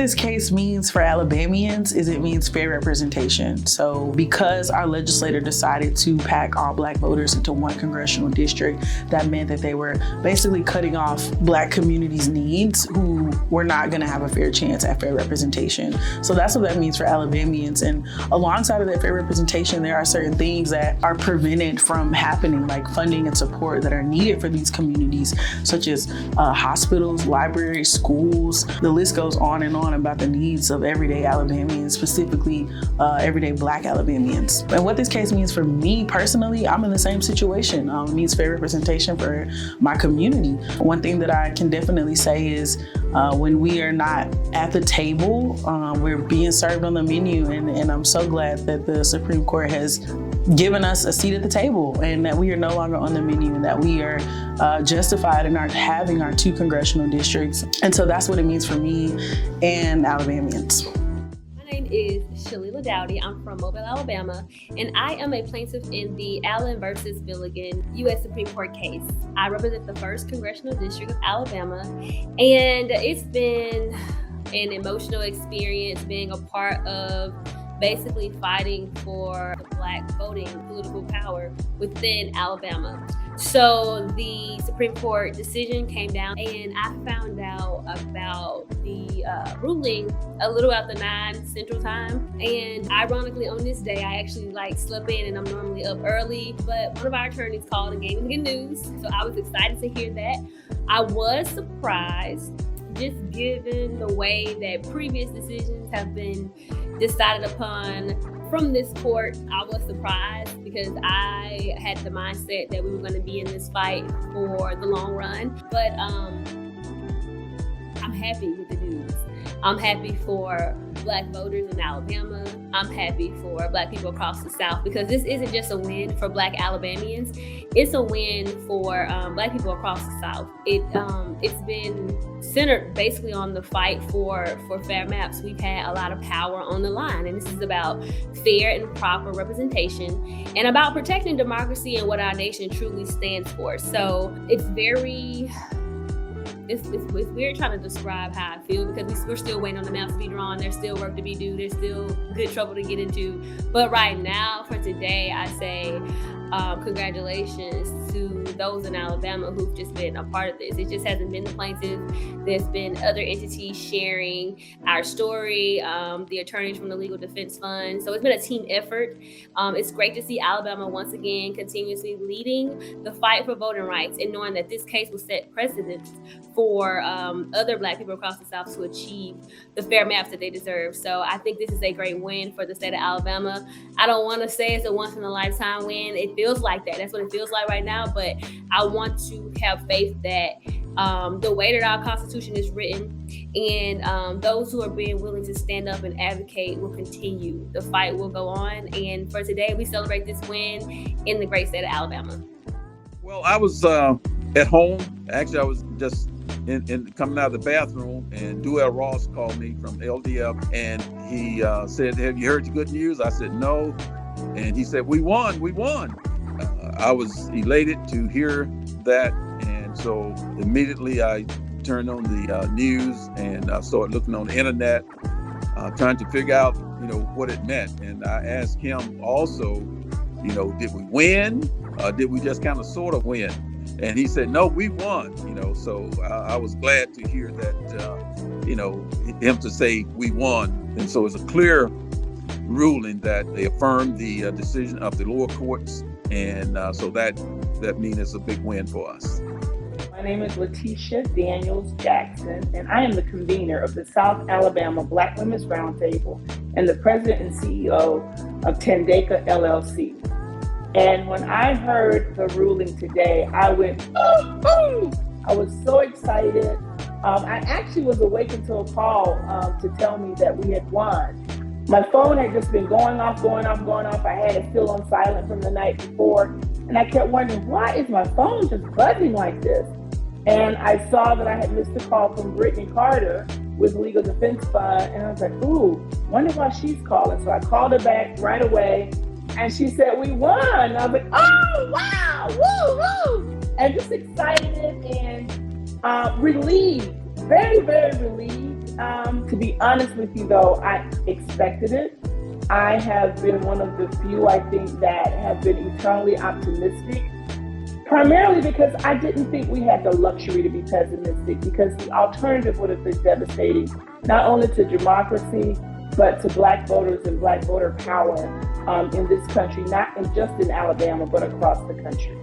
this case means for Alabamians is it means fair representation. So because our legislator decided to pack all Black voters into one congressional district, that meant that they were basically cutting off Black communities' needs who were not going to have a fair chance at fair representation. So that's what that means for Alabamians. And alongside of that fair representation, there are certain things that are prevented from happening, like funding and support that are needed for these communities, such as hospitals, libraries, schools. The list goes on and on about the needs of everyday Alabamians, specifically everyday Black Alabamians. And what this case means for me personally, I'm in the same situation. It means fair representation for my community. One thing that I can definitely say is when we are not at the table, we're being served on the menu. And I'm so glad that the Supreme Court has given us a seat at the table and that we are no longer on the menu and that we are justified in having our 2 congressional districts. And so that's what it means for me and Alabamians. My name is Shalila Dowdy. I'm from Mobile, Alabama, and I am a plaintiff in the Allen versus Milligan U.S. Supreme Court case. I represent the 1st Congressional District of Alabama, and it's been an emotional experience being a part of basically fighting for Black voting political power within Alabama. So the Supreme Court decision came down and I found out about the ruling a little after 9 Central Time. And ironically on this day, I actually slept in and I'm normally up early, but one of our attorneys called and gave me the good news. So I was excited to hear that. I was surprised just given the way that previous decisions have been decided upon from this court. I was surprised because I had the mindset that we were going to be in this fight for the long run. But I'm happy with the news. I'm happy for Black voters in Alabama. I'm happy for Black people across the South because this isn't just a win for Black Alabamians. It's a win for Black people across the South. It's been centered basically on the fight for fair maps. We've had a lot of power on the line, and this is about fair and proper representation and about protecting democracy and what our nation truly stands for. So it's weird trying to describe how I feel because we're still waiting on the maps to be drawn. There's still work to be due. There's still good trouble to get into. But right now, for today, I say congratulations to those in Alabama who've just been a part of this. It just hasn't been the plaintiff. There's been other entities sharing our story, the attorneys from the Legal Defense Fund. So it's been a team effort. It's great to see Alabama once again continuously leading the fight for voting rights and knowing that this case will set precedents for other Black people across the South to achieve the fair maps that they deserve. So I think this is a great win for the state of Alabama. I don't want to say it's a once in a lifetime win. It feels like that. That's what it feels like right now. But I want to have faith that the way that our Constitution is written and those who are being willing to stand up and advocate will continue. The fight will go on. And for today, we celebrate this win in the great state of Alabama. Well, I was at home. Actually, I was just in coming out of the bathroom, and Duell Ross called me from LDF, and he said, "Have you heard the good news?" I said, "No." And he said, we won. I was elated to hear that. And so immediately I turned on the news and started looking on the internet, trying to figure out, what it meant. And I asked him also, did we win? Did we just kind of sort of win? And he said, no, we won, so I was glad to hear that, him to say we won. And so it's a clear ruling that they affirmed the decision of the lower courts. And so that means it's a big win for us. My name is Letitia Daniels Jackson, and I am the convener of the South Alabama Black Women's Roundtable and the president and CEO of Tandeka LLC. And when I heard the ruling today, I went, oh! I was so excited. I actually was awakened to a call to tell me that we had won. My phone had just been going off. I had it still on silent from the night before. And I kept wondering, why is my phone just buzzing like this? And I saw that I had missed a call from Brittany Carter with Legal Defense Fund. And I was like, ooh, wonder why she's calling. So I called her back right away. And she said, we won. And I was like, oh, wow, woo, woo. And just excited and relieved, very, very relieved. To be honest with you, though, I expected it. I have been one of the few, I think, that have been eternally optimistic, primarily because I didn't think we had the luxury to be pessimistic, because the alternative would have been devastating, not only to democracy, but to Black voters and Black voter power in this country, not just in Alabama, but across the country.